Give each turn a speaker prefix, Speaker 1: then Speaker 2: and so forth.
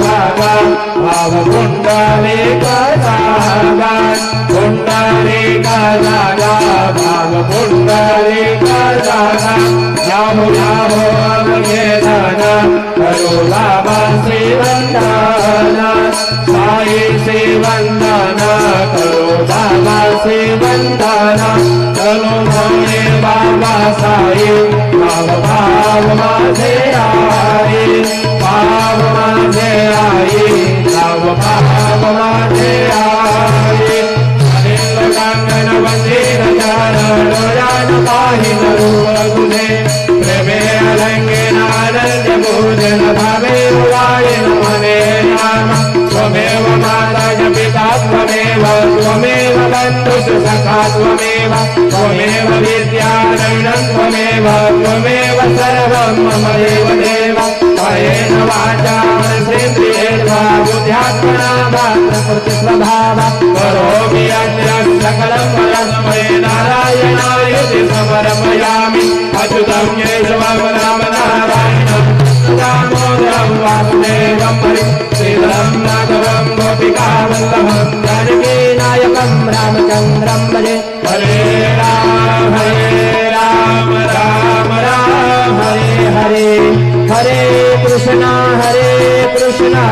Speaker 1: भागा भाव पुंडलिका जागा पुंडलिका जागा भाव पुंडलिका जागा याहो याहो अवघे दाना करो बाबा श्रीवंदना साई श्रीवंदना करो बाबा श्रीवंदना चलो मोरे बाबा साई भाव भाव माझे आई भाव माझे आई भाव भाव माझे आई अनिल कांगन वंदिर चरण डोळ्यान पाहिन रूप तुझे प्रेमे अलंकेन आनंद भोजन भावे वायन मने नाम त्वमेव माता च पिता त्वमेव त्वमेव बन्धुश्च सखा त्वमेव त्वमेव विद्यारण्यं त्वमेव त्वमेव सर्वं मम देव कायेन वाचा मनसेन्द्रियेर्वा बुद्ध्यात्मना प्रकृतिस्वभावा करोमि यत् सकलं परस्मै नारायणायति समर्पयामि अच्युतं केशवं रामनारायणं दामोदरं वासुदेवं श्रीधरं माधवं गोपिकावल्लभं जानकीनायकं रामचन्द्रं भजे हरे राम राम राम हरे हरे हरे कृष्णा कृष्णा